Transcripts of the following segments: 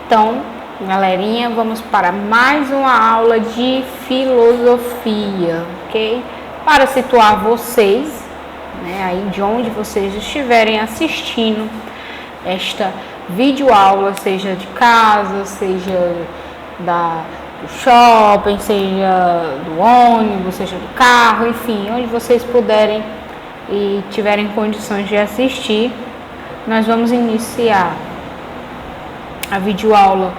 Então, galerinha, vamos para mais uma aula de filosofia, ok? Para situar vocês, né, aí de onde vocês estiverem assistindo esta videoaula, seja de casa, seja do shopping, seja do ônibus, seja do carro, enfim, onde vocês puderem e tiverem condições de assistir, nós vamos iniciar a videoaula,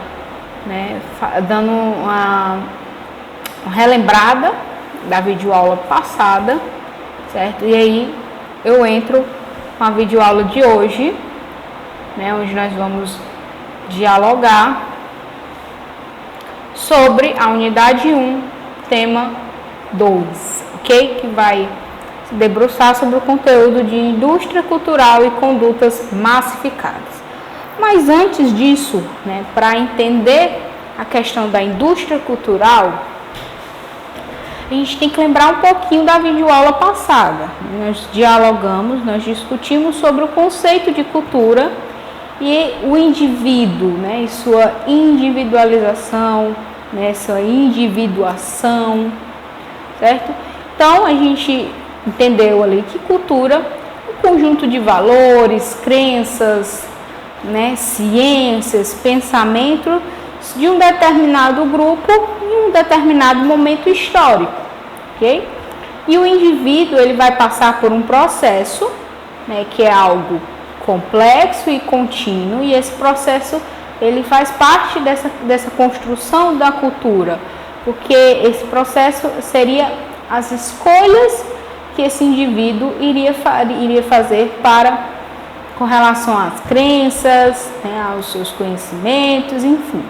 né, dando uma relembrada da videoaula passada, certo? E aí eu entro com a videoaula de hoje, né, onde nós vamos dialogar sobre a unidade 1, tema 2, ok? Que vai se debruçar sobre o conteúdo de indústria cultural e condutas massificadas. Mas antes disso, né, para entender a questão da indústria cultural, a gente tem que lembrar um pouquinho da videoaula passada. Nós dialogamos, nós discutimos sobre o conceito de cultura e o indivíduo, né, e sua individualização, né, sua individuação, certo? Então, a gente entendeu ali que cultura é um conjunto de valores, crenças, né, ciências, pensamento de um determinado grupo em um determinado momento histórico, ok? E o indivíduo, ele vai passar por um processo, né, que é algo complexo e contínuo, e esse processo, ele faz parte dessa construção da cultura, porque esse processo seria as escolhas que esse indivíduo iria fazer com relação às crenças, né, aos seus conhecimentos, enfim.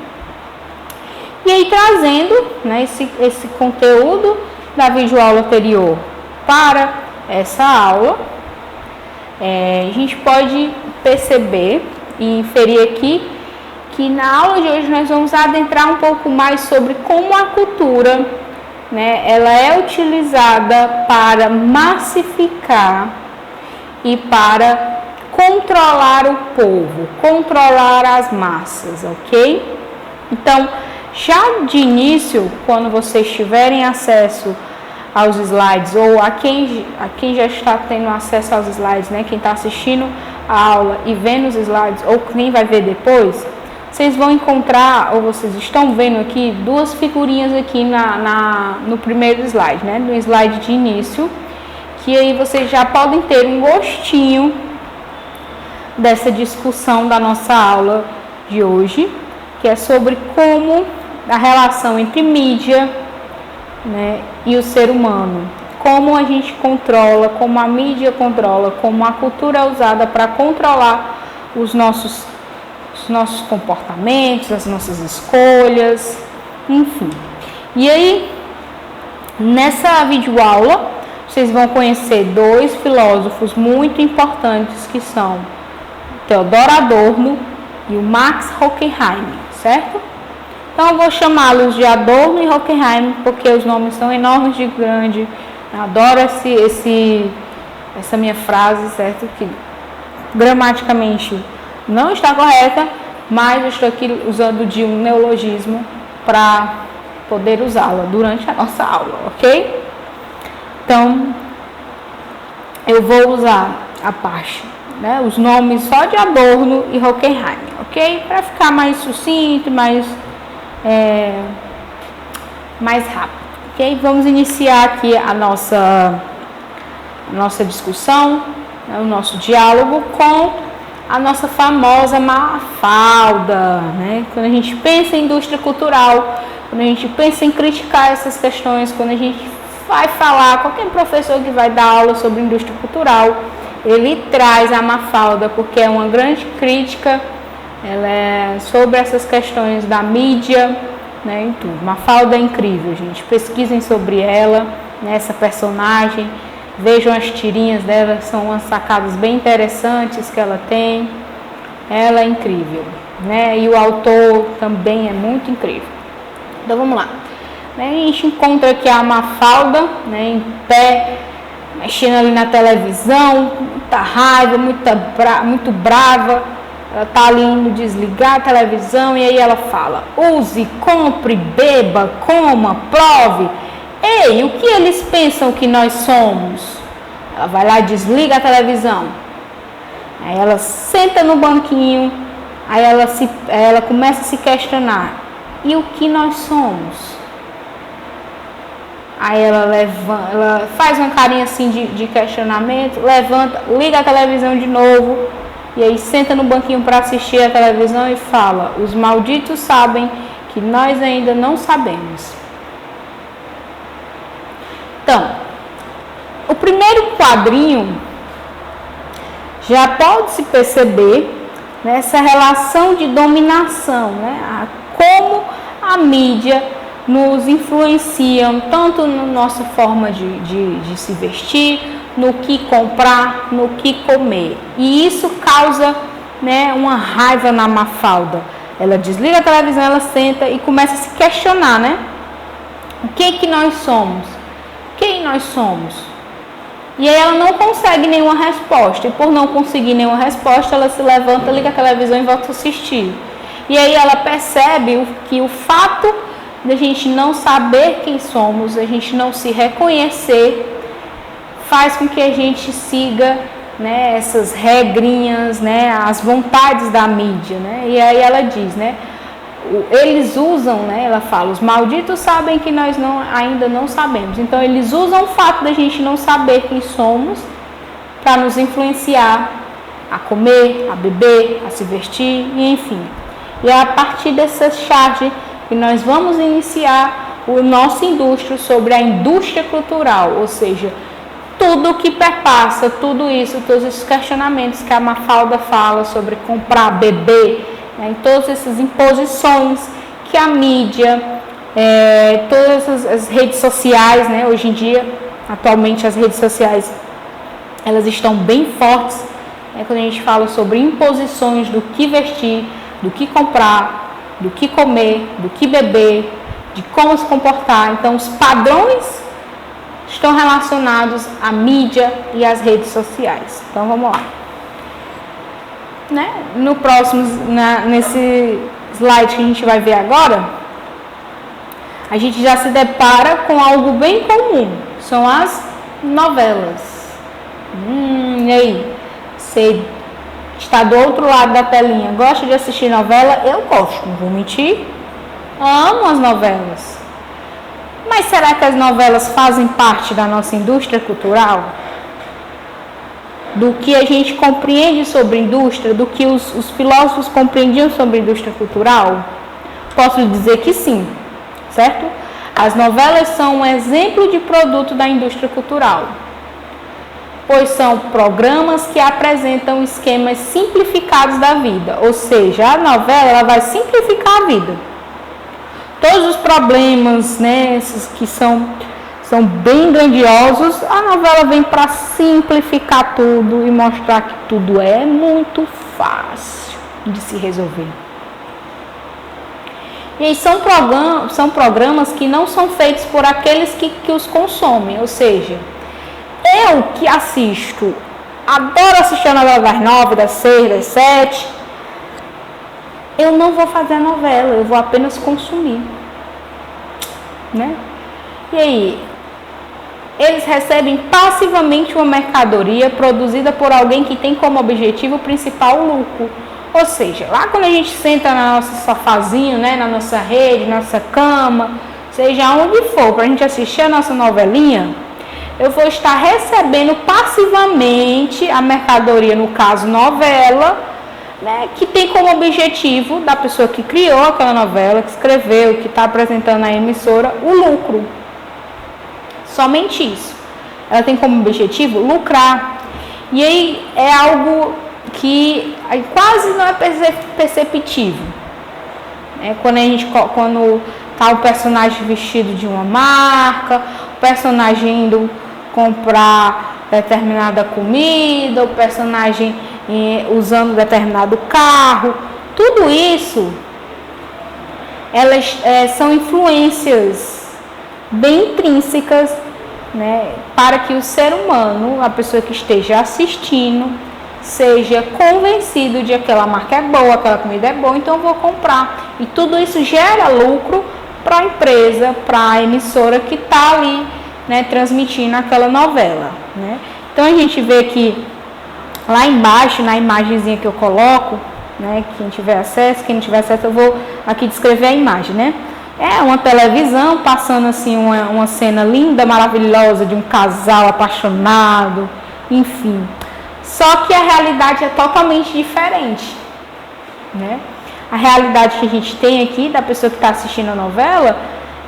E aí, trazendo, né, esse conteúdo da videoaula anterior para essa aula, a gente pode perceber e inferir aqui que na aula de hoje nós vamos adentrar um pouco mais sobre como a cultura, né, ela é utilizada para massificar e para controlar o povo, controlar as massas, ok? Então, já de início, quando vocês tiverem acesso aos slides, ou a quem já está tendo acesso aos slides, né, quem está assistindo a aula e vendo os slides, ou quem vai ver depois, vocês vão encontrar, ou vocês estão vendo aqui, duas figurinhas aqui no primeiro slide, né, no slide de início, que aí vocês já podem ter um gostinho dessa discussão da nossa aula de hoje, que é sobre como a relação entre mídia, né, e o ser humano, como a gente controla, como a mídia controla, como a cultura é usada para controlar os nossos comportamentos, as nossas escolhas, enfim. E aí, nessa videoaula, vocês vão conhecer dois filósofos muito importantes, que são Theodor Adorno e o Max Horkheim, certo? Então eu vou chamá-los de Adorno e Horkheim, porque os nomes são enormes de grande. Eu adoro essa minha frase, certo? Que gramaticamente não está correta, mas eu estou aqui usando de um neologismo para poder usá-la durante a nossa aula, ok? Então, eu vou usar a parte, né, os nomes só de Adorno e Horkheim, ok? Para ficar mais sucinto, mais rápido, ok? Vamos iniciar aqui a nossa discussão, né, o nosso diálogo com a nossa famosa Mafalda, né? Quando a gente pensa em indústria cultural, quando a gente pensa em criticar essas questões, quando a gente vai falar, qualquer professor que vai dar aula sobre indústria cultural, ele traz a Mafalda, porque é uma grande crítica, ela é sobre essas questões da mídia, né, em tudo. Mafalda é incrível, gente, pesquisem sobre ela, né, essa personagem, vejam as tirinhas dela, são umas sacadas bem interessantes que ela tem, ela é incrível, né, e o autor também é muito incrível. Então vamos lá. A gente encontra aqui a Mafalda, né, em pé, mexendo ali na televisão, muita raiva, muito brava, Ela está ali indo desligar a televisão e aí ela fala: use, compre, beba, coma, prove. Ei, o que eles pensam que nós somos? Ela vai lá e desliga a televisão. Aí ela senta no banquinho, aí ela começa a se questionar: e o que nós somos? Aí ela faz uma carinha assim de questionamento, levanta, liga a televisão de novo, e aí senta no banquinho para assistir a televisão e fala: os malditos sabem que nós ainda não sabemos. Então, o primeiro quadrinho já pode-se perceber nessa relação de dominação, né? Como a mídia nos influenciam tanto na nossa forma de se vestir, no que comprar, no que comer. E isso causa, né, uma raiva na Mafalda. Ela desliga a televisão, ela senta e começa a se questionar, né? O que nós somos? Quem nós somos? E aí ela não consegue nenhuma resposta. E por não conseguir nenhuma resposta, ela se levanta, liga a televisão e volta a assistir. E aí ela percebe que o fato de a gente não saber quem somos, a gente não se reconhecer, faz com que a gente siga, né, essas regrinhas, né, as vontades da mídia, né? E aí ela diz, né, eles usam, né, ela fala, os malditos sabem que nós ainda não sabemos. Então eles usam o fato da gente não saber quem somos para nos influenciar a comer, a beber, a se vestir, e enfim. E é a partir dessa charge que nós vamos iniciar o nosso indústria sobre a indústria cultural, ou seja, tudo que perpassa, tudo isso, todos esses questionamentos que a Mafalda fala sobre comprar, beber, né, em todas essas imposições que a mídia, todas as redes sociais, né, hoje em dia, atualmente as redes sociais, elas estão bem fortes, né, quando a gente fala sobre imposições do que vestir, do que comprar, do que comer, do que beber, de como se comportar. Então, os padrões estão relacionados à mídia e às redes sociais. Então, vamos lá. Né? No próximo, nesse slide que a gente vai ver agora, a gente já se depara com algo bem comum. São as novelas. E aí? Você está do outro lado da telinha, gosta de assistir novela? Eu gosto, não vou mentir. Amo as novelas. Mas será que as novelas fazem parte da nossa indústria cultural? Do que a gente compreende sobre indústria, do que os filósofos compreendiam sobre indústria cultural? Posso dizer que sim, certo? As novelas são um exemplo de produto da indústria cultural, pois são programas que apresentam esquemas simplificados da vida, ou seja, a novela ela vai simplificar a vida. Todos os problemas, né, esses que são bem grandiosos, a novela vem para simplificar tudo e mostrar que tudo é muito fácil de se resolver. E aí são programas que não são feitos por aqueles que os consomem, ou seja, eu que assisto, adoro assistir a novela das 9, das 6, das 7, eu não vou fazer a novela, eu vou apenas consumir, né? E aí, eles recebem passivamente uma mercadoria produzida por alguém que tem como objetivo principal o lucro. Ou seja, lá quando a gente senta na nossa sofazinho, né, na nossa rede, na nossa cama, seja onde for, para a gente assistir a nossa novelinha, eu vou estar recebendo passivamente a mercadoria, no caso novela, né, que tem como objetivo da pessoa que criou aquela novela, que escreveu, que está apresentando na emissora, o lucro. Somente isso. Ela tem como objetivo lucrar. E aí é algo que quase não é perceptível. Quando está o personagem vestido de uma marca, o personagem indo comprar determinada comida, o personagem usando determinado carro, tudo isso elas são influências bem intrínsecas, né, para que o ser humano, a pessoa que esteja assistindo, seja convencido de que aquela marca é boa, aquela comida é boa, então eu vou comprar. E tudo isso gera lucro para a empresa, para a emissora que está ali, né, transmitindo aquela novela, né? Então a gente vê que lá embaixo, na imagenzinha que eu coloco, né, quem tiver acesso, quem não tiver acesso, eu vou aqui descrever a imagem, né? É uma televisão passando assim uma cena linda, maravilhosa de um casal apaixonado, enfim. Só que a realidade é totalmente diferente, né? A realidade que a gente tem aqui da pessoa que está assistindo a novela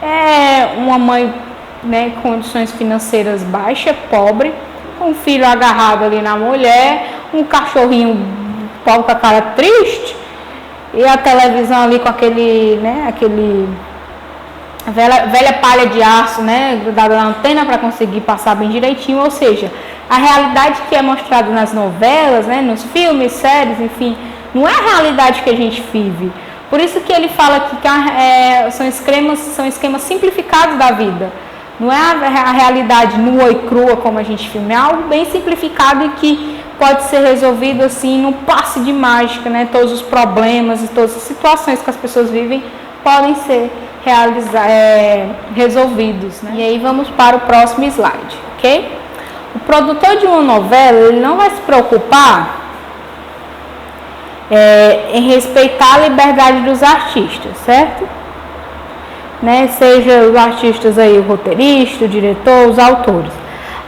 é uma mãe, né, com condições financeiras baixas, pobre, com um filho agarrado ali na mulher, um cachorrinho pobre com a cara triste e a televisão ali com aquele, né, velha palha de aço, né, grudada na antena para conseguir passar bem direitinho. Ou seja, a realidade que é mostrada nas novelas, né, nos filmes, séries, enfim, não é a realidade que a gente vive. Por isso que ele fala que são esquemas simplificados da vida. Não é a realidade nua e crua como a gente filma, é algo bem simplificado e que pode ser resolvido assim num passe de mágica, né? Todos os problemas e todas as situações que as pessoas vivem podem ser resolvidos, né? E aí vamos para o próximo slide, ok? O produtor de uma novela, ele não vai se preocupar em respeitar a liberdade dos artistas, certo? Né? Seja os artistas aí, o roteirista, o diretor, os autores.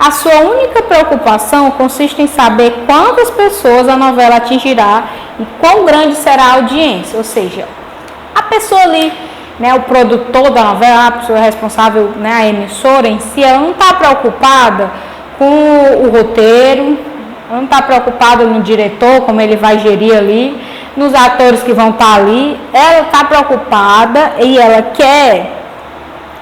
A sua única preocupação consiste em saber quantas pessoas a novela atingirá e quão grande será a audiência. Ou seja, a pessoa ali, né, o produtor da novela, a pessoa responsável, né, a emissora em si, ela não está preocupada com o roteiro, ela não está preocupada no diretor, como ele vai gerir ali, nos atores que vão estar ali. Ela está preocupada e ela quer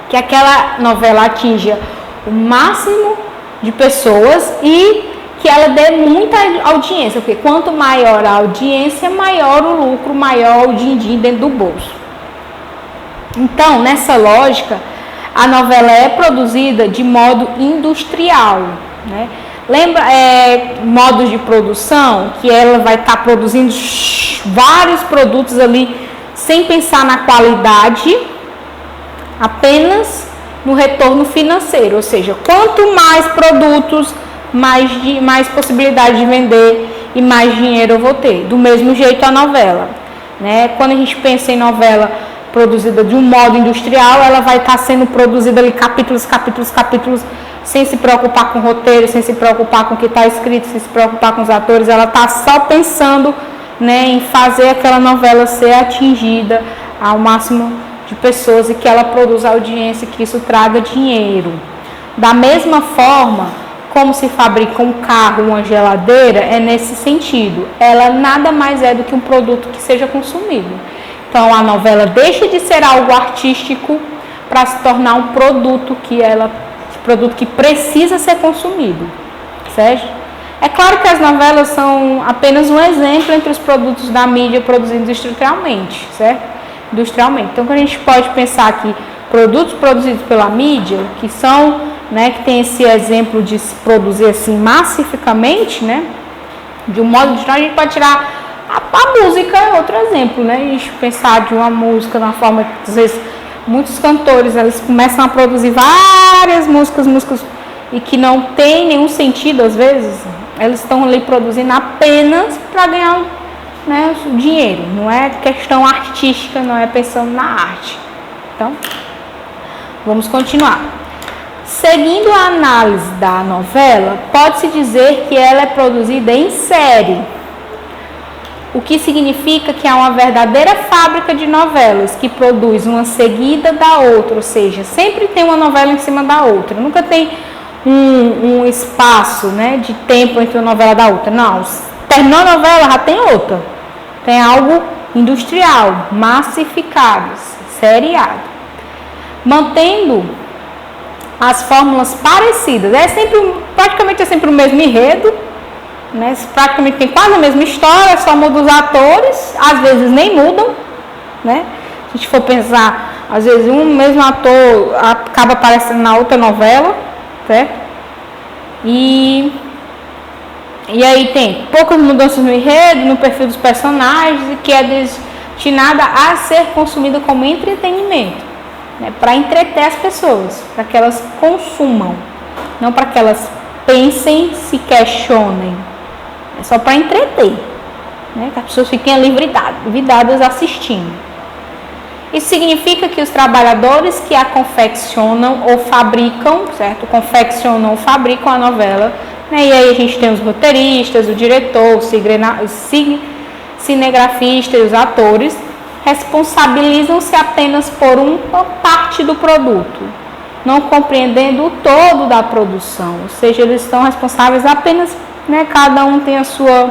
que aquela novela atinja o máximo de pessoas e que ela dê muita audiência, porque quanto maior a audiência, maior o lucro, maior o din-din dentro do bolso. Então, nessa lógica, a novela é produzida de modo industrial, né? Lembra modos de produção, que ela vai estar produzindo vários produtos ali, sem pensar na qualidade, apenas no retorno financeiro. Ou seja, quanto mais produtos, mais possibilidade de vender e mais dinheiro eu vou ter. Do mesmo jeito a novela, né? Quando a gente pensa em novela produzida de um modo industrial, ela vai estar sendo produzida ali capítulos, sem se preocupar com o roteiro, sem se preocupar com o que está escrito, sem se preocupar com os atores. Ela está só pensando, né, em fazer aquela novela ser atingida ao máximo de pessoas e que ela produza audiência, que isso traga dinheiro. Da mesma forma como se fabrica um carro, uma geladeira, é nesse sentido. Ela nada mais é do que um produto que seja consumido. Então a novela deixa de ser algo artístico para se tornar um produto que precisa ser consumido, certo? É claro que as novelas são apenas um exemplo entre os produtos da mídia produzidos industrialmente, certo? Então, a gente pode pensar que produtos produzidos pela mídia, que são, né, que tem esse exemplo de se produzir assim massificamente, né, de um modo geral, a gente pode tirar a música, é outro exemplo, né? A gente pensar de uma música na forma que, às vezes, muitos cantores, eles começam a produzir várias músicas e que não tem nenhum sentido, às vezes, eles estão ali produzindo apenas para ganhar, né, dinheiro. Não é questão artística, não é pensando na arte. Então, vamos continuar. Seguindo a análise da novela, pode-se dizer que ela é produzida em série, o que significa que há uma verdadeira fábrica de novelas que produz uma seguida da outra, ou seja, sempre tem uma novela em cima da outra, nunca tem um espaço, né, de tempo entre uma novela da outra. Não, terminou a novela, já tem outra. Tem algo industrial, massificado, seriado, mantendo as fórmulas parecidas. Praticamente é sempre o mesmo enredo, né? Praticamente tem quase a mesma história, só muda os atores, às vezes nem mudam, né? Se a gente for pensar, às vezes um mesmo ator acaba aparecendo na outra novela, certo? E E aí tem poucas mudanças no enredo, no perfil dos personagens, e que é destinada a ser consumida como entretenimento, né, para entreter as pessoas, para que elas consumam, não para que elas pensem, se questionem. É só para entreter, né, que as pessoas fiquem ali vidadas assistindo. Isso significa que os trabalhadores que a confeccionam ou fabricam, certo? Confeccionam ou fabricam a novela, né? E aí a gente tem os roteiristas, o diretor, o cinegrafista e os atores, responsabilizam-se apenas por uma parte do produto, não compreendendo o todo da produção. Ou seja, eles estão responsáveis apenas, né? Cada um tem a sua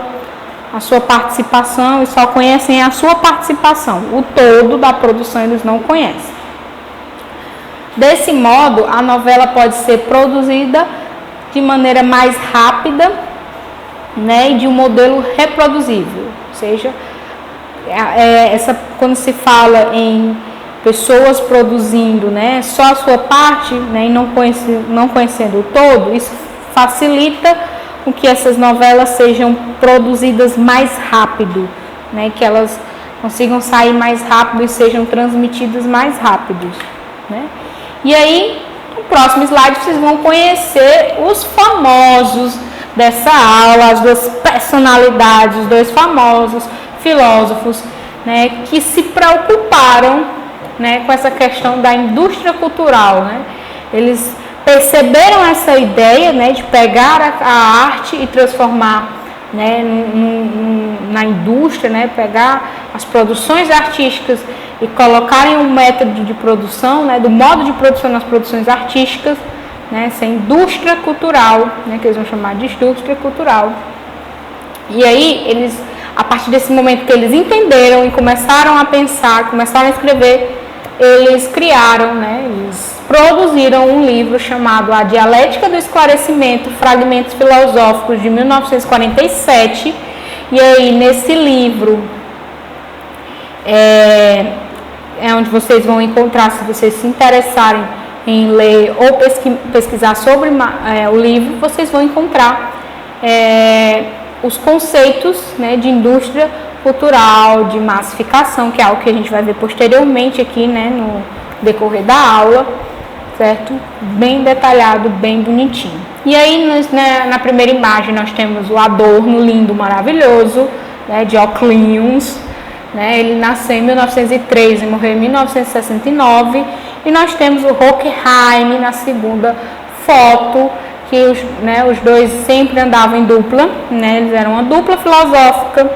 participação e só conhecem a sua participação. O todo da produção eles não conhecem. Desse modo, a novela pode ser produzida de maneira mais rápida, né, e de um modelo reproduzível. Ou seja, quando se fala em pessoas produzindo, né, só a sua parte, né, e não conhecendo o todo, isso facilita com que essas novelas sejam produzidas mais rápido, né, que elas consigam sair mais rápido e sejam transmitidas mais rápido, né? E aí, no próximo slide, vocês vão conhecer os famosos dessa aula, as duas personalidades, os dois famosos filósofos, né, que se preocuparam, né, com essa questão da indústria cultural, né? Eles perceberam essa ideia, né, de pegar a arte e transformar, né, na indústria, né, pegar as produções artísticas e colocarem um método de produção, né, do modo de produção nas produções artísticas, né, essa indústria cultural, né, que eles vão chamar de indústria cultural. E aí, eles, a partir desse momento que eles entenderam e começaram a pensar, começaram a escrever, eles criaram, né, eles produziram um livro chamado A Dialética do Esclarecimento, Fragmentos Filosóficos, de 1947. E aí, nesse livro, é onde vocês vão encontrar, se vocês se interessarem em ler ou pesquisar sobre o livro, vocês vão encontrar os conceitos, né, de indústria cultural, de massificação, que é algo que a gente vai ver posteriormente aqui, né, no decorrer da aula, certo? Bem detalhado, bem bonitinho. E aí, na primeira imagem, nós temos o Adorno, lindo, maravilhoso, né, de óculos, né? Ele nasceu em 1903 e morreu em 1969. E nós temos o Horkheim na segunda foto, que os dois sempre andavam em dupla, né? Eles eram uma dupla filosófica.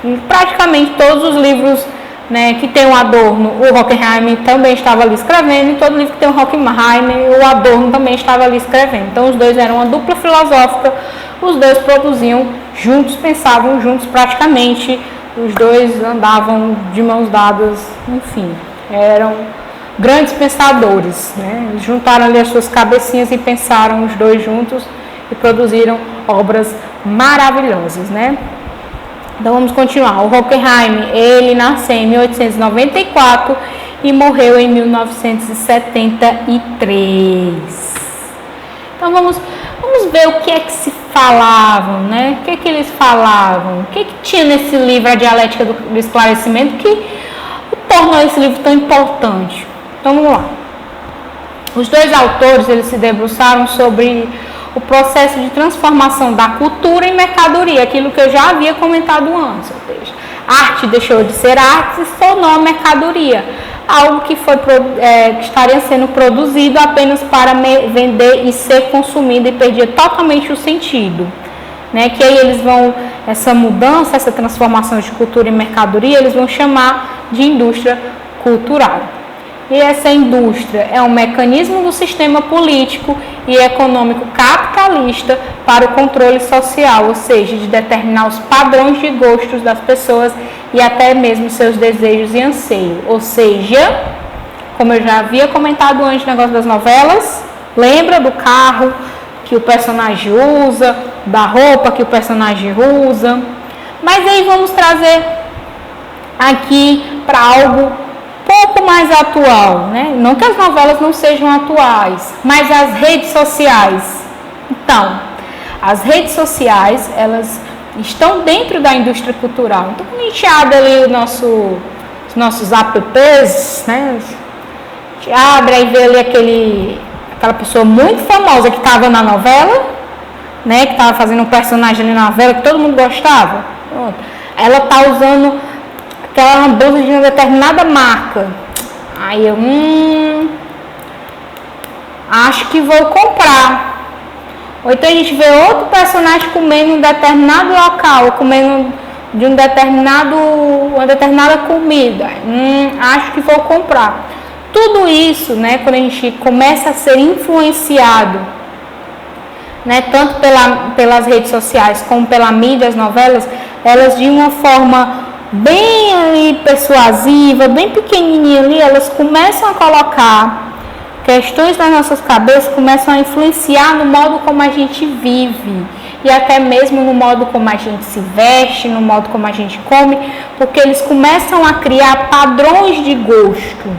E praticamente todos os livros, né, que tem o Adorno, o Horkheim também estava ali escrevendo, e todo livro que tem o Horkheim, o Adorno também estava ali escrevendo. Então os dois eram uma dupla filosófica, os dois produziam juntos, pensavam juntos praticamente, os dois andavam de mãos dadas, enfim, eram grandes pensadores, né? Eles juntaram ali as suas cabecinhas e pensaram os dois juntos e produziram obras maravilhosas, né? Então vamos continuar. O Horkheim, ele nasceu em 1894 e morreu em 1973. Então vamos ver o que é que se falavam, né? O que é que eles falavam? O que é que tinha nesse livro, A Dialética do Esclarecimento, que tornou esse livro tão importante? Então vamos lá. Os dois autores, eles se debruçaram sobre o processo de transformação da cultura em mercadoria, aquilo que eu já havia comentado antes. Ou seja, arte deixou de ser arte e se tornou a mercadoria, algo que que estaria sendo produzido apenas para vender e ser consumido, e perdia totalmente o sentido, né? Que aí eles vão, essa mudança, essa transformação de cultura em mercadoria, eles vão chamar de indústria cultural. E essa indústria é um mecanismo do sistema político e econômico capitalista para o controle social, ou seja, de determinar os padrões de gostos das pessoas e até mesmo seus desejos e anseios. Ou seja, como eu já havia comentado antes no negócio das novelas, lembra do carro que o personagem usa, da roupa que o personagem usa. Mas aí vamos trazer aqui para algo pouco mais atual, né? Não que as novelas não sejam atuais, mas as redes sociais. Então, as redes sociais, elas estão dentro da indústria cultural. Então, quando a gente abre ali os nossos apps, né? A gente abre e vê ali aquela pessoa muito famosa que estava na novela, né? Que estava fazendo um personagem ali na novela que todo mundo gostava. Pronto. Ela está usando aquela blusa de uma determinada marca. Aí eu, acho que vou comprar. Ou então a gente vê outro personagem comendo em um determinado local, comendo de uma determinada comida. Acho que vou comprar. Tudo isso, né, quando a gente começa a ser influenciado, né, tanto pelas redes sociais como pela mídia, as novelas, elas de uma forma bem ali persuasiva, bem pequenininha ali, elas começam a colocar questões nas nossas cabeças, começam a influenciar no modo como a gente vive e até mesmo no modo como a gente se veste, no modo como a gente come, porque eles começam a criar padrões de gosto,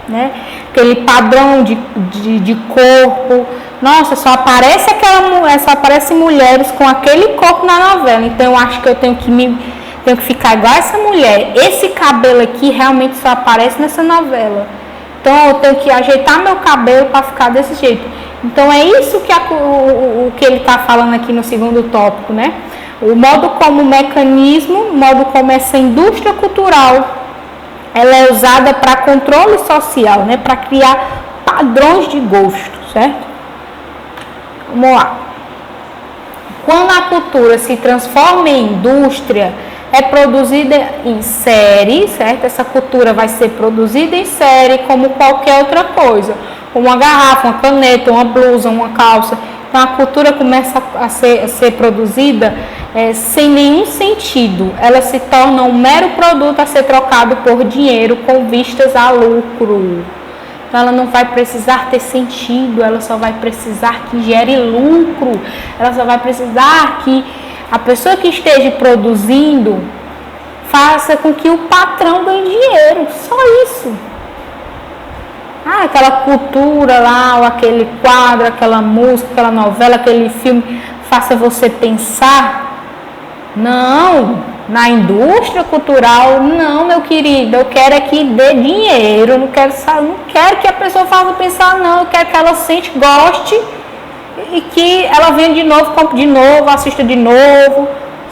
né? Aquele padrão de corpo. Nossa, só aparecem mulheres com aquele corpo na novela, então eu acho que eu tenho que ficar igual a essa mulher. Esse cabelo aqui realmente só aparece nessa novela. Então eu tenho que ajeitar meu cabelo para ficar desse jeito. Então é isso que o que ele está falando aqui no segundo tópico, né? O modo como o mecanismo, o modo como essa indústria cultural, ela é usada para controle social, né? Para criar padrões de gosto, certo? Vamos lá. Quando a cultura se transforma em indústria, é produzida em série, certo? Essa cultura vai ser produzida em série como qualquer outra coisa. Uma garrafa, uma caneta, uma blusa, uma calça. Então a cultura começa a ser produzida sem nenhum sentido. Ela se torna um mero produto a ser trocado por dinheiro com vistas a lucro. Então ela não vai precisar ter sentido, ela só vai precisar que gere lucro. Ela só vai precisar que a pessoa que esteja produzindo faça com que o patrão ganhe dinheiro, só isso. Aquela cultura lá, ou aquele quadro, aquela música, aquela novela, aquele filme, faça você pensar. Não, na indústria cultural, não, meu querido, eu quero é que dê dinheiro, eu não quero que a pessoa faça pensar, não, eu quero que ela sente, goste, e que ela venha de novo, compre de novo, assista de novo.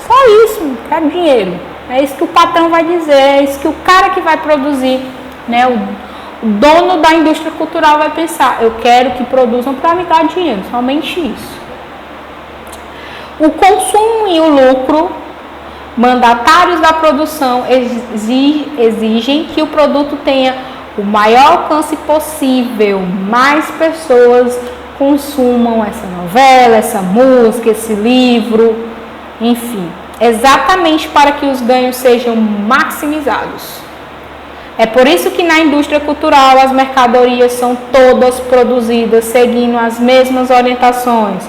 Só isso, quero dinheiro. É isso que o patrão vai dizer, é isso que o cara que vai produzir, né, o dono da indústria cultural vai pensar. Eu quero que produzam para me dar dinheiro, somente isso. O consumo e o lucro, mandatários da produção exigem que o produto tenha o maior alcance possível, mais pessoas consumam essa novela, essa música, esse livro, enfim, exatamente para que os ganhos sejam maximizados. É por isso que na indústria cultural as mercadorias são todas produzidas seguindo as mesmas orientações.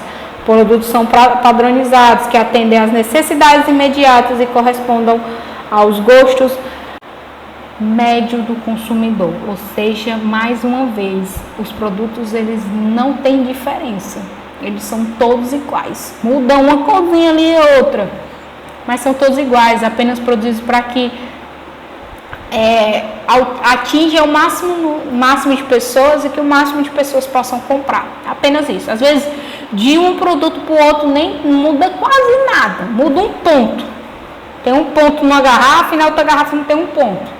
Produtos são padronizados, que atendem às necessidades imediatas e correspondam aos gostos médio do consumidor, ou seja, mais uma vez, os produtos eles não têm diferença, eles são todos iguais, muda uma corzinha ali e outra, mas são todos iguais, apenas produzidos para que atinja o máximo de pessoas e que o máximo de pessoas possam comprar, apenas isso. Às vezes de um produto para o outro nem muda quase nada, muda um ponto, tem um ponto numa garrafa e na outra garrafa não tem um ponto.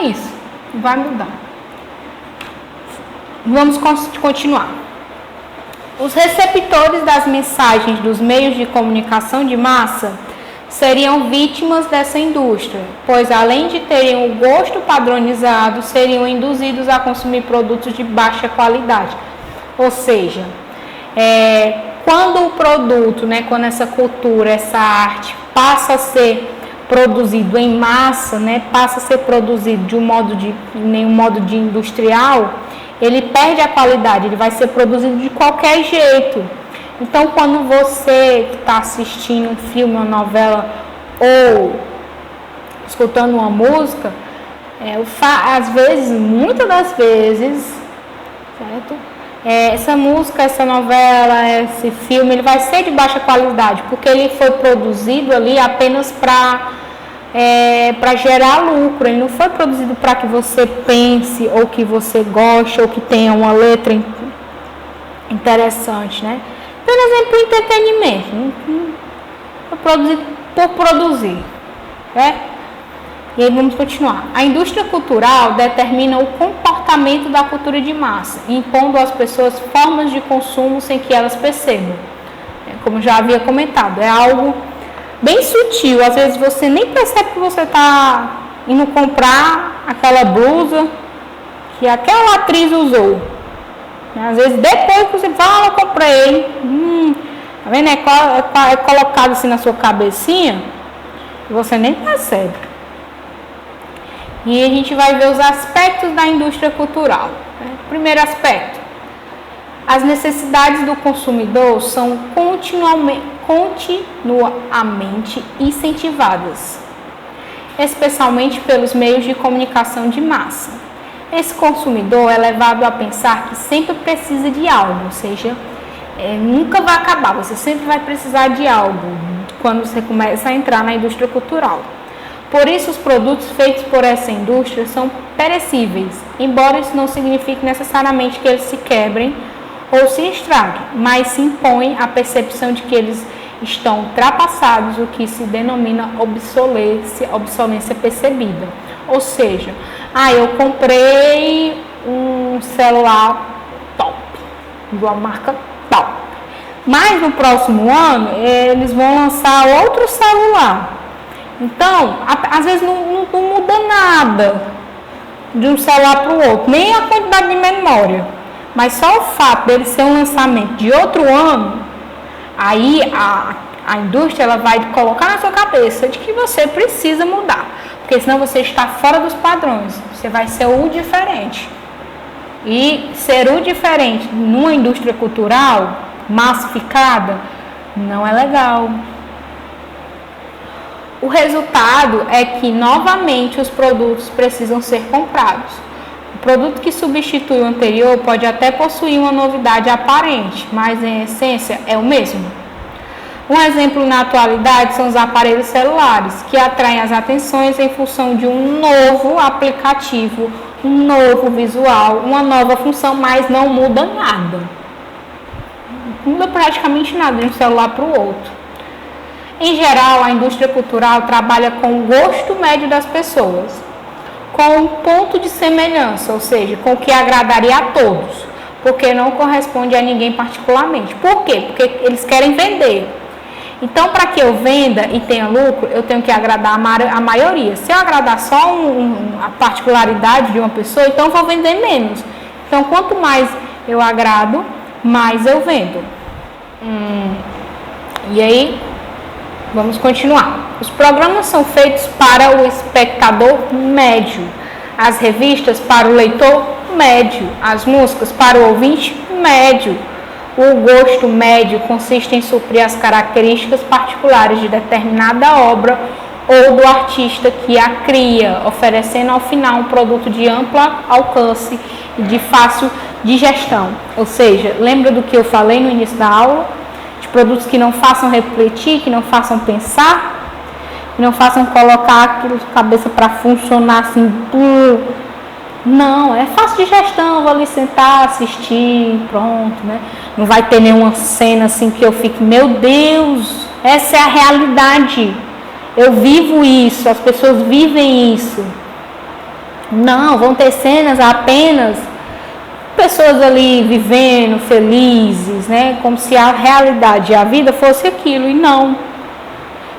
Isso vai mudar. Vamos continuar. Os receptores das mensagens dos meios de comunicação de massa seriam vítimas dessa indústria, pois além de terem o gosto padronizado, seriam induzidos a consumir produtos de baixa qualidade. Ou seja, quando o produto, né, quando essa cultura, essa arte passa a ser produzido em massa, né, passa a ser produzido de um modo de industrial, ele perde a qualidade, ele vai ser produzido de qualquer jeito. Então, quando você está assistindo um filme, uma novela ou escutando uma música, às vezes, muitas das vezes, certo? essa música, essa novela, esse filme, ele vai ser de baixa qualidade, porque ele foi produzido ali apenas para gerar lucro. Ele não foi produzido para que você pense, ou que você goste, ou que tenha uma letra interessante, né? Apenas para entretenimento, foi produzido por produzir, né? E aí vamos continuar. A indústria cultural determina o comportamento da cultura de massa, impondo às pessoas formas de consumo sem que elas percebam. Como já havia comentado, é algo bem sutil. Às vezes você nem percebe que você está indo comprar aquela blusa que aquela atriz usou. Às vezes depois que você fala, eu comprei. Tá vendo? É colocado assim na sua cabecinha e você nem percebe. E a gente vai ver os aspectos da indústria cultural. Primeiro aspecto: as necessidades do consumidor são continuamente incentivadas, especialmente pelos meios de comunicação de massa. Esse consumidor é levado a pensar que sempre precisa de algo, ou seja, nunca vai acabar, você sempre vai precisar de algo quando você começa a entrar na indústria cultural. Por isso, os produtos feitos por essa indústria são perecíveis, embora isso não signifique necessariamente que eles se quebrem ou se estraguem, mas se impõe a percepção de que eles estão ultrapassados, o que se denomina obsolescência percebida. Ou seja, eu comprei um celular top, de uma marca top, mas no próximo ano eles vão lançar outro celular. Então, às vezes não muda nada de um celular para o outro, nem a quantidade de memória, mas só o fato dele ser um lançamento de outro ano, aí a indústria ela vai colocar na sua cabeça de que você precisa mudar, porque senão você está fora dos padrões, você vai ser o diferente. E ser o diferente numa indústria cultural massificada não é legal. O resultado é que, novamente, os produtos precisam ser comprados. O produto que substitui o anterior pode até possuir uma novidade aparente, mas em essência é o mesmo. Um exemplo na atualidade são os aparelhos celulares, que atraem as atenções em função de um novo aplicativo, um novo visual, uma nova função, mas não muda nada. Não muda praticamente nada de um celular para o outro. Em geral, a indústria cultural trabalha com o gosto médio das pessoas, com um ponto de semelhança, ou seja, com o que agradaria a todos, porque não corresponde a ninguém particularmente. Por quê? Porque eles querem vender. Então, para que eu venda e tenha lucro, eu tenho que agradar a maioria. Se eu agradar só a particularidade de uma pessoa, então eu vou vender menos. Então, quanto mais eu agrado, mais eu vendo. E aí, vamos continuar. Os programas são feitos para o espectador médio, as revistas para o leitor médio, as músicas para o ouvinte médio. O gosto médio consiste em suprir as características particulares de determinada obra ou do artista que a cria, oferecendo ao final um produto de amplo alcance e de fácil digestão. Ou seja, lembra do que eu falei no início da aula? De produtos que não façam refletir, que não façam pensar, que não façam colocar aquilo de cabeça para funcionar assim. Não, é fácil digestão, vou ali sentar, assistir, pronto, né? Não vai ter nenhuma cena assim que eu fique, meu Deus, essa é a realidade. Eu vivo isso, as pessoas vivem isso. Não, vão ter cenas apenas pessoas ali vivendo, felizes, né? Como se a realidade, a vida fosse aquilo, e não.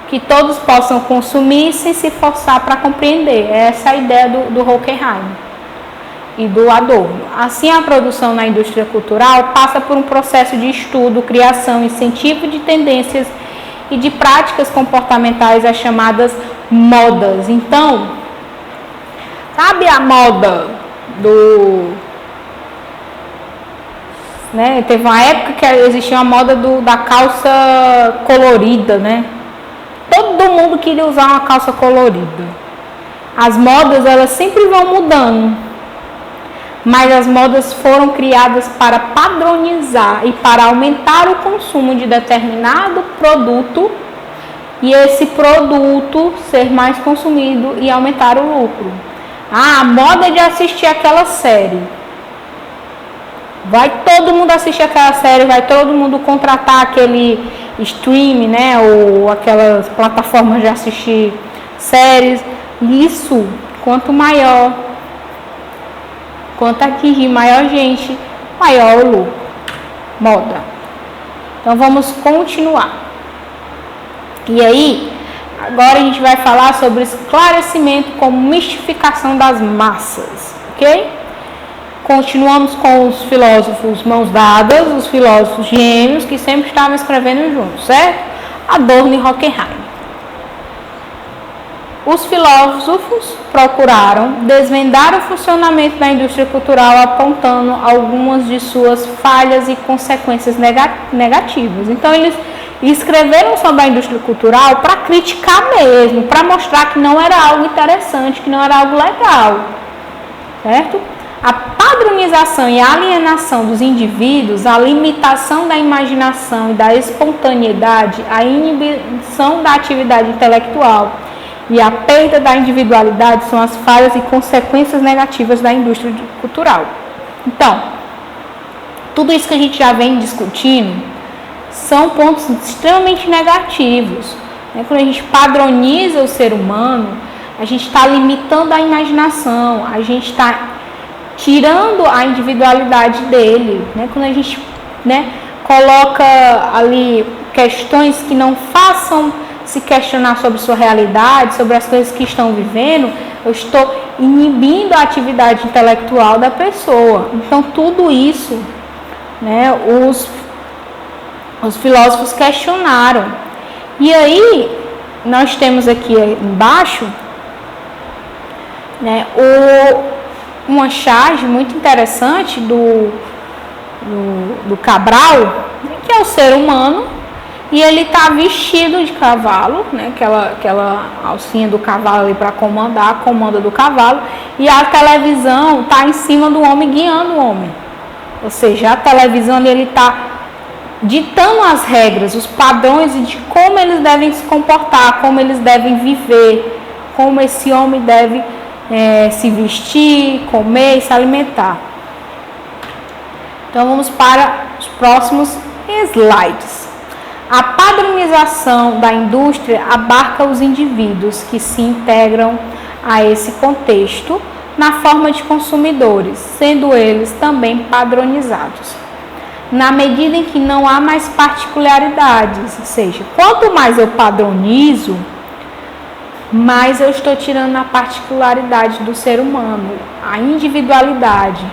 Que todos possam consumir sem se forçar para compreender. Essa é a ideia do Horkheimer e do Adorno. Assim, a produção na indústria cultural passa por um processo de estudo, criação, incentivo de tendências e de práticas comportamentais, as chamadas modas. Então, sabe a moda né? Teve uma época que existia uma moda da calça colorida, né? Todo mundo queria usar uma calça colorida. As modas, elas sempre vão mudando. mas as modas foram criadas para padronizar e para aumentar o consumo de determinado produto e esse produto ser mais consumido e aumentar o lucro. A moda de assistir aquela série. Vai todo mundo assistir aquela série, vai todo mundo contratar aquele stream, né, ou aquelas plataformas de assistir séries. Isso, quanto atingir maior gente, maior o lucro. Moda. Então vamos continuar. E aí, agora a gente vai falar sobre esclarecimento como mistificação das massas, ok? Continuamos com os filósofos mãos dadas, os filósofos gêmeos que sempre estavam escrevendo juntos, certo? Adorno e Horkheimer. Os filósofos procuraram desvendar o funcionamento da indústria cultural apontando algumas de suas falhas e consequências negativas. Então, eles escreveram sobre a indústria cultural para criticar mesmo, para mostrar que não era algo interessante, que não era algo legal, certo? A padronização e a alienação dos indivíduos, a limitação da imaginação e da espontaneidade, a inibição da atividade intelectual e a perda da individualidade são as falhas e consequências negativas da indústria cultural. Então, tudo isso que a gente já vem discutindo são pontos extremamente negativos. Quando a gente padroniza o ser humano, a gente está limitando a imaginação, a gente está tirando a individualidade dele, Quando a gente, coloca ali questões que não façam se questionar sobre sua realidade, sobre as coisas que estão vivendo, eu estou inibindo a atividade intelectual da pessoa. Então, tudo isso, os filósofos questionaram. E aí, nós temos aqui embaixo, uma charge muito interessante do Cabral, que é o ser humano, e ele está vestido de cavalo, aquela alcinha do cavalo ali para comandar, a comanda do cavalo, e a televisão está em cima do homem, guiando o homem. Ou seja, a televisão ali, ele está ditando as regras, os padrões de como eles devem se comportar, como eles devem viver, como esse homem deve se vestir, comer e se alimentar. Então vamos para os próximos slides. A padronização da indústria abarca os indivíduos que se integram a esse contexto na forma de consumidores, sendo eles também padronizados. Na medida em que não há mais particularidades, ou seja, quanto mais eu padronizo, mais eu estou tirando a particularidade do ser humano, a individualidade.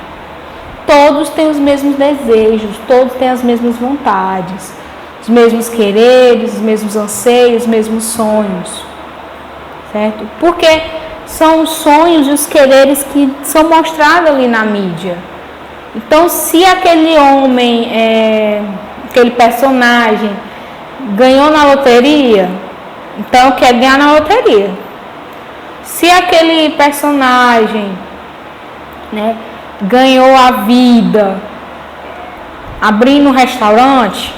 Todos têm os mesmos desejos, todos têm as mesmas vontades, os mesmos quereres, os mesmos anseios, os mesmos sonhos, certo? Porque são os sonhos e os quereres que são mostrados ali na mídia. Então, se aquele homem, aquele personagem ganhou na loteria, então quer ganhar na loteria. Se aquele personagem, ganhou a vida abrindo um restaurante,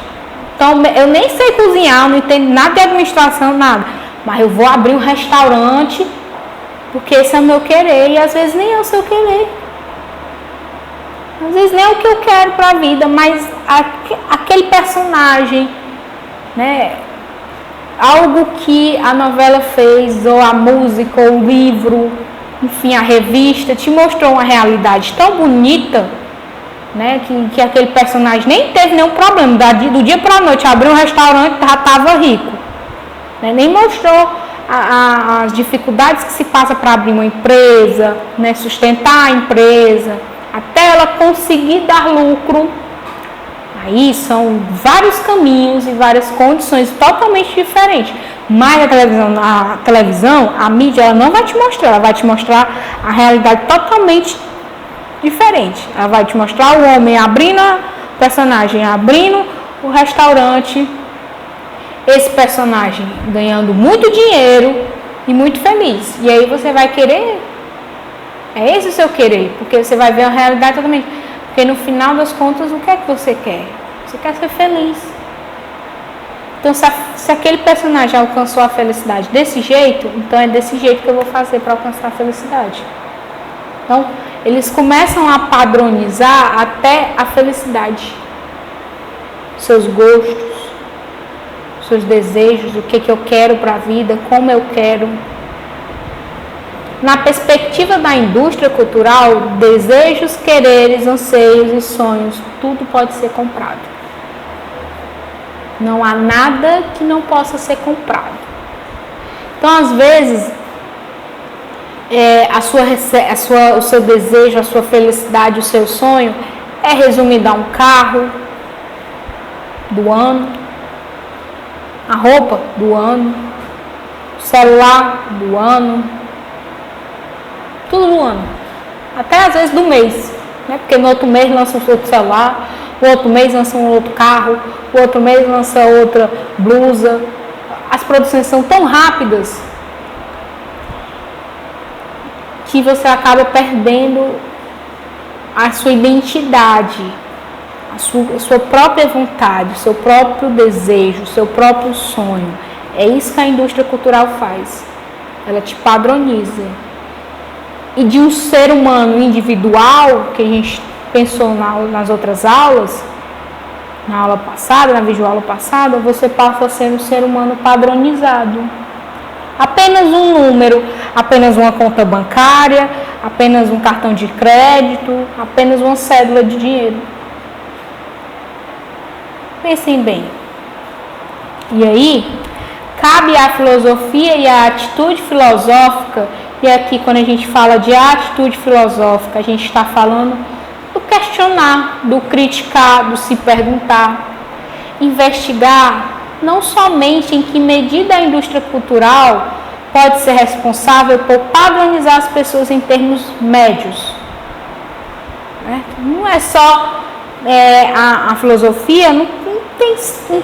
então eu nem sei cozinhar, não entendo nada de administração, nada, mas eu vou abrir um restaurante porque esse é o meu querer, e às vezes nem é o seu querer. Às vezes nem é o que eu quero para a vida, mas aquele personagem, algo que a novela fez, ou a música, ou o livro, enfim, a revista, te mostrou uma realidade tão bonita, que aquele personagem nem teve nenhum problema, do dia para a noite, abriu um restaurante, já estava rico. Nem mostrou as dificuldades que se passa para abrir uma empresa, sustentar a empresa, até ela conseguir dar lucro. Aí são vários caminhos e várias condições totalmente diferentes. Mas a televisão, a mídia, ela não vai te mostrar, ela vai te mostrar a realidade totalmente diferente. Ela vai te mostrar o homem abrindo, o personagem abrindo o restaurante, esse personagem ganhando muito dinheiro e muito feliz. E aí você vai querer É esse o seu querer, porque você vai ver a realidade totalmente. Porque no final das contas, o que é que você quer? Você quer ser feliz. Então, se aquele personagem alcançou a felicidade desse jeito, então é desse jeito que eu vou fazer para alcançar a felicidade. Então, eles começam a padronizar até a felicidade. Seus gostos, seus desejos, o que eu quero para a vida, como eu quero. Na perspectiva da indústria cultural, desejos, quereres, anseios e sonhos, tudo pode ser comprado. Não há nada que não possa ser comprado. Então, às vezes, o seu desejo, a sua felicidade, o seu sonho é resumido a um carro do ano, a roupa do ano, o celular do ano, tudo do ano, até às vezes do mês, né? Porque no outro mês lança um outro celular, o outro mês lança um outro carro, o outro mês lança outra blusa. As produções são tão rápidas que você acaba perdendo a sua identidade, a sua própria vontade, o seu próprio desejo, o seu próprio sonho. É isso que a indústria cultural faz. Ela te padroniza. E de um ser humano individual, que a gente pensou nas outras aulas, na aula passada, na videoaula passada, você passa a ser um ser humano padronizado. Apenas um número, apenas uma conta bancária, apenas um cartão de crédito, apenas uma cédula de dinheiro. Pensem bem. E aí, cabe à filosofia e à atitude filosófica, e aqui quando a gente fala de atitude filosófica, a gente está falando do questionar, do criticar, do se perguntar, investigar não somente em que medida a indústria cultural pode ser responsável por padronizar as pessoas em termos médios. Né? Não é só a filosofia, não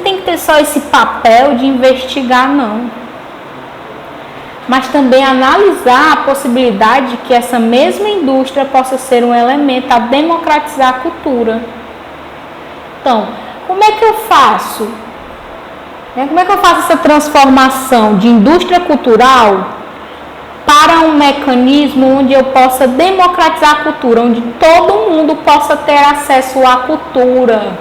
tem que ter só esse papel de investigar, não. Mas também analisar a possibilidade de que essa mesma indústria possa ser um elemento a democratizar a cultura. Então, como é que eu faço? Como é que eu faço essa transformação de indústria cultural para um mecanismo onde eu possa democratizar a cultura, onde todo mundo possa ter acesso à cultura?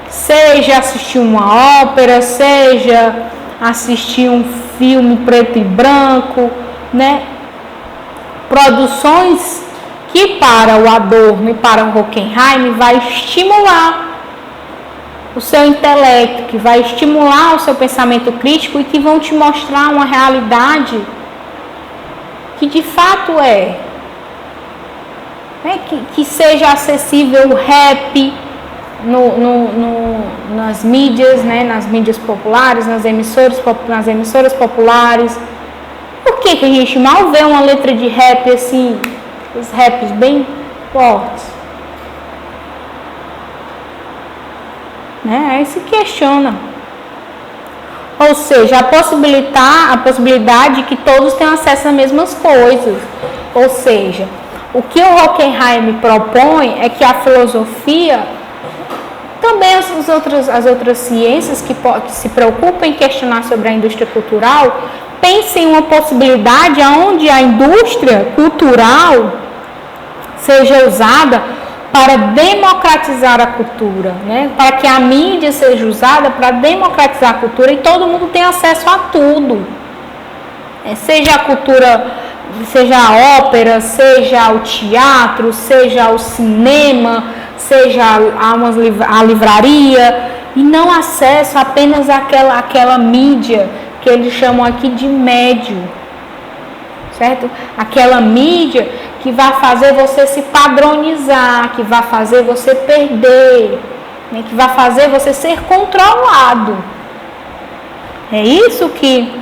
Seja assistir uma ópera, seja assistir um filme preto e branco, né? Produções que para o Adorno e para o Hockenheim vai estimular o seu intelecto, que vai estimular o seu pensamento crítico e que vão te mostrar uma realidade que de fato que seja acessível o rap nas mídias, né, nas mídias populares, nas emissoras populares. Por que a gente mal vê uma letra de rap assim, os raps bem fortes? Aí se questiona. Ou seja, a possibilidade de que todos tenham acesso às mesmas coisas. Ou seja, o que o Hockenheim propõe é que a filosofia, também as outras ciências que se preocupam em questionar sobre a indústria cultural, pensem em uma possibilidade onde a indústria cultural seja usada para democratizar a cultura, né? Para que a mídia seja usada para democratizar a cultura e todo mundo tenha acesso a tudo. Seja a cultura, seja a ópera, seja o teatro, seja o cinema, seja a livraria, e não acesso apenas àquela mídia que eles chamam aqui de médio, certo? Aquela mídia que vai fazer você se padronizar, que vai fazer você perder, né? Que vai fazer você ser controlado. É isso que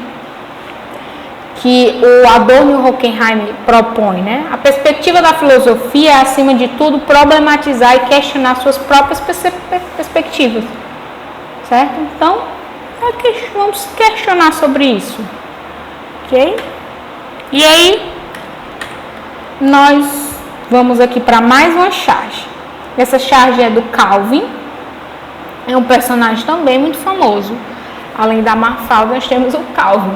o Adorno e o Hockenheim propõem, né? A perspectiva da filosofia é, acima de tudo, problematizar e questionar suas próprias perspectivas, certo? Então, vamos questionar sobre isso, ok? E aí, nós vamos aqui para mais uma charge. Essa charge é do Calvin, é um personagem também muito famoso. Além da Mafalda, nós temos o Calvin.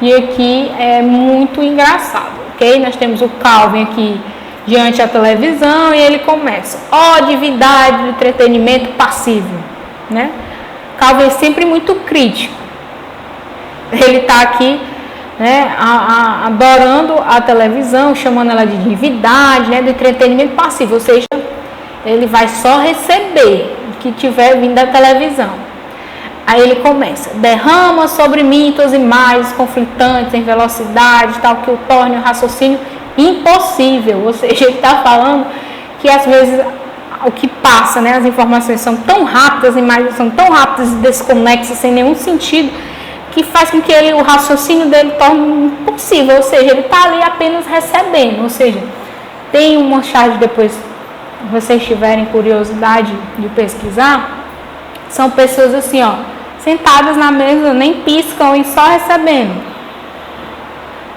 E aqui é muito engraçado, ok? Nós temos o Calvin aqui diante da televisão e ele começa: ó, divindade do entretenimento passivo, né? Calvin é sempre muito crítico. Ele está aqui, né, adorando a televisão, chamando ela de divindade, né, do entretenimento passivo, ou seja, ele vai só receber o que tiver vindo da televisão. Aí ele começa: derrama sobre mim tuas imagens conflitantes em velocidade, tal que o torne o raciocínio impossível. Ou seja, ele está falando que às vezes o que passa, né, as informações são tão rápidas, as imagens são tão rápidas e desconexas, sem nenhum sentido, que faz com que o raciocínio dele torne impossível. Ou seja, ele está ali apenas recebendo. Ou seja, tem uma charge, depois, se vocês tiverem curiosidade de pesquisar, são pessoas assim, ó, sentadas na mesa, nem piscam e só recebendo.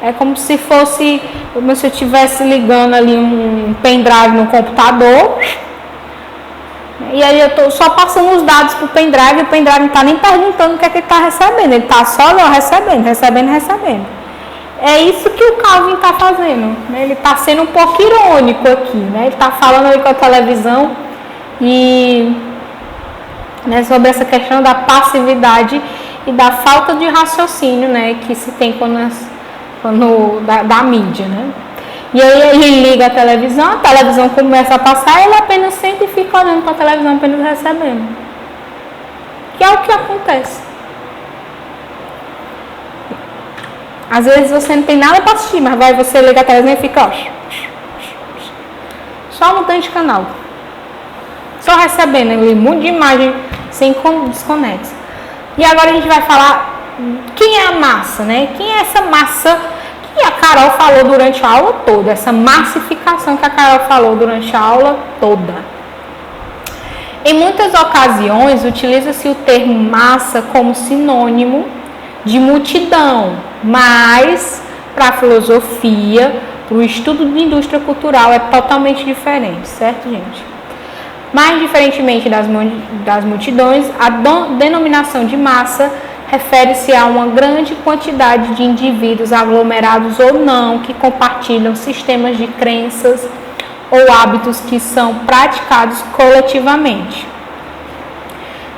É como se fosse, como se eu estivesse ligando ali um pendrive no computador, e aí eu estou só passando os dados para o pendrive, e o pendrive não está nem perguntando o que é que ele está recebendo, ele está só lá recebendo. É isso que o Calvin está fazendo, né? Ele está sendo um pouco irônico aqui, né? Ele está falando ali com a televisão e, né, sobre essa questão da passividade e da falta de raciocínio, né, que se tem da mídia, né? E aí ele liga a televisão começa a passar, ele apenas senta e fica olhando para a televisão, apenas recebendo. Que é o que acontece. Às vezes você não tem nada para assistir, mas você liga a televisão e fica, ó, só mudando de canal. Só recebendo ali um monte de imagem sem desconexo. E agora a gente vai falar quem é a massa, né? Quem é essa massa que a Carol falou durante a aula toda, essa massificação que a Carol falou durante a aula toda. Em muitas ocasiões, utiliza-se o termo massa como sinônimo de multidão, mas para a filosofia, para o estudo de indústria cultural é totalmente diferente, certo, gente? Mais diferentemente das multidões, a denominação de massa refere-se a uma grande quantidade de indivíduos aglomerados ou não que compartilham sistemas de crenças ou hábitos que são praticados coletivamente.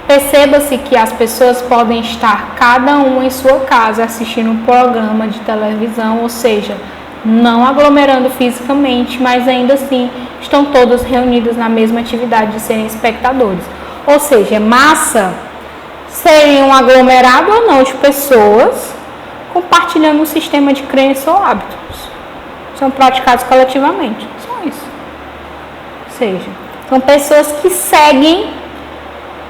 Perceba-se que as pessoas podem estar cada uma em sua casa assistindo um programa de televisão, ou seja, não aglomerando fisicamente, mas ainda assim estão todos reunidos na mesma atividade de serem espectadores. Ou seja, massa seria um aglomerado ou não de pessoas compartilhando um sistema de crença ou hábitos. São praticados coletivamente. Só isso. Ou seja, são pessoas que seguem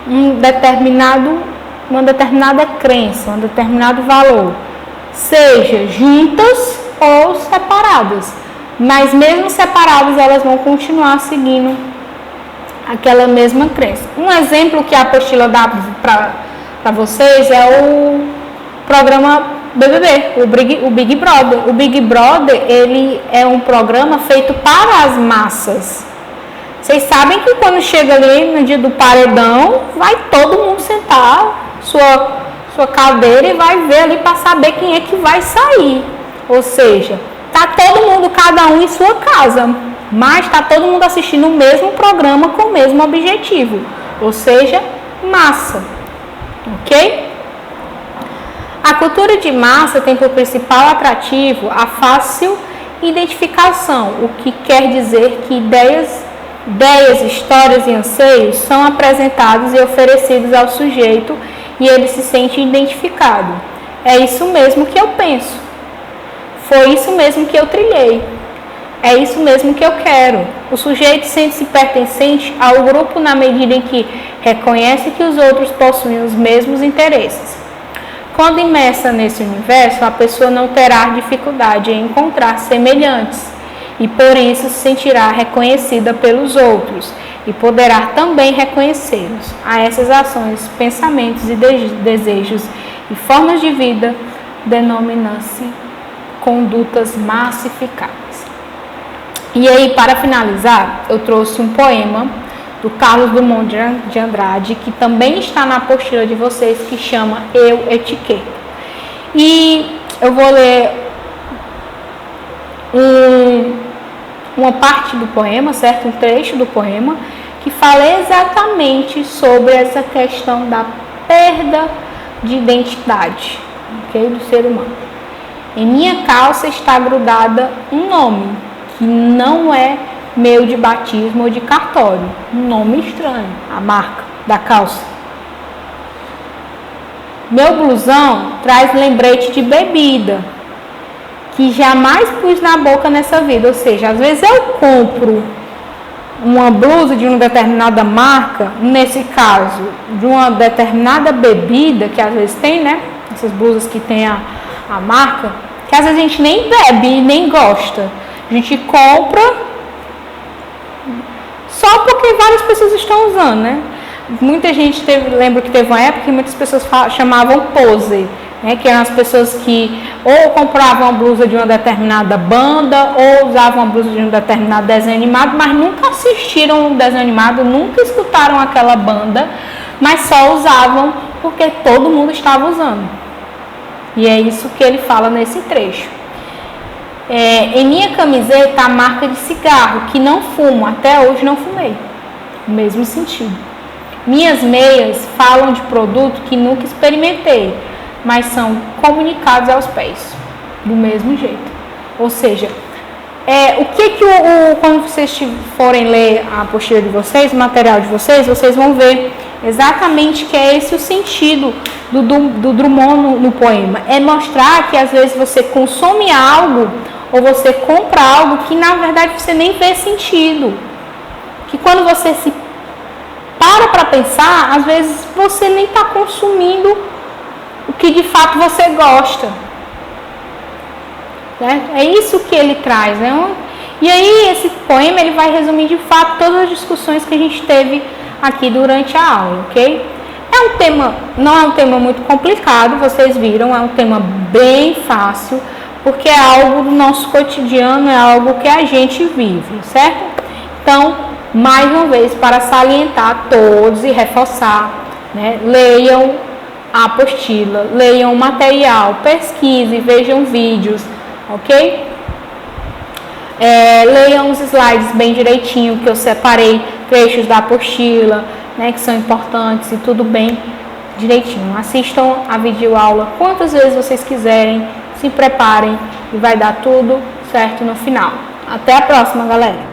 uma determinada crença, um determinado valor. Seja juntas ou separadas. Mas mesmo separadas, elas vão continuar seguindo aquela mesma crença. Um exemplo que a apostila dá para vocês é o programa BBB, o Big Brother. O Big Brother, ele é um programa feito para as massas. Vocês sabem que quando chega ali no dia do paredão, vai todo mundo sentar sua cadeira e vai ver ali para saber quem é que vai sair. Ou seja, tá todo mundo, cada um em sua casa, mas tá todo mundo assistindo o mesmo programa com o mesmo objetivo. Ou seja, massa. Ok? A cultura de massa tem por principal atrativo a fácil identificação, o que quer dizer que ideias, histórias e anseios são apresentados e oferecidos ao sujeito e ele se sente identificado. É isso mesmo que eu penso. Foi isso mesmo que eu trilhei. É isso mesmo que eu quero. O sujeito sente-se pertencente ao grupo na medida em que reconhece que os outros possuem os mesmos interesses. Quando imersa nesse universo, a pessoa não terá dificuldade em encontrar semelhantes e por isso se sentirá reconhecida pelos outros e poderá também reconhecê-los. A essas ações, pensamentos e desejos e formas de vida denomina-se condutas massificadas. E aí, para finalizar, eu trouxe um poema do Carlos Drummond de Andrade, que também está na apostila de vocês, que chama Eu Etiqueta. E eu vou ler uma parte do poema, certo? Um trecho do poema, que fala exatamente sobre essa questão da perda de identidade, okay, do ser humano. Em minha calça está grudada um nome, que não é meu de batismo ou de cartório. Um nome estranho, a marca da calça. Meu blusão traz lembrete de bebida, que jamais pus na boca nessa vida. Ou seja, às vezes eu compro uma blusa de uma determinada marca, nesse caso, de uma determinada bebida, que às vezes tem, né? Essas blusas que tem a marca, que às vezes a gente nem bebe e nem gosta. A gente compra só porque várias pessoas estão usando, né? Muita gente lembro que teve uma época que muitas pessoas chamavam pose, né? Que eram as pessoas que ou compravam a blusa de uma determinada banda ou usavam a blusa de um determinado desenho animado, mas nunca assistiram um desenho animado, nunca escutaram aquela banda, mas só usavam porque todo mundo estava usando. E é isso que ele fala nesse trecho. Em minha camiseta a marca de cigarro, que não fumo, até hoje não fumei. Mesmo sentido. Minhas meias falam de produto que nunca experimentei, mas são comunicados aos pés, do mesmo jeito. Ou seja, quando vocês forem ler a apostila de vocês, o material de vocês, vocês vão ver exatamente que é esse o sentido do Drummond no poema. É mostrar que às vezes você consome algo ou você compra algo que na verdade você nem vê sentido. Que quando você se para pensar, às vezes você nem está consumindo o que de fato você gosta. Né? É isso que ele traz. Né? E aí esse poema ele vai resumir de fato todas as discussões que a gente teve aqui durante a aula, ok? Não é um tema muito complicado, vocês viram, é um tema bem fácil, porque é algo do nosso cotidiano, é algo que a gente vive, certo? Então, mais uma vez, para salientar todos e reforçar, né, leiam a apostila, leiam o material, pesquisem, vejam vídeos, ok? Leiam os slides bem direitinho, que eu separei trechos da apostila, né, que são importantes e tudo bem direitinho. Assistam a videoaula quantas vezes vocês quiserem, se preparem e vai dar tudo certo no final. Até a próxima, galera!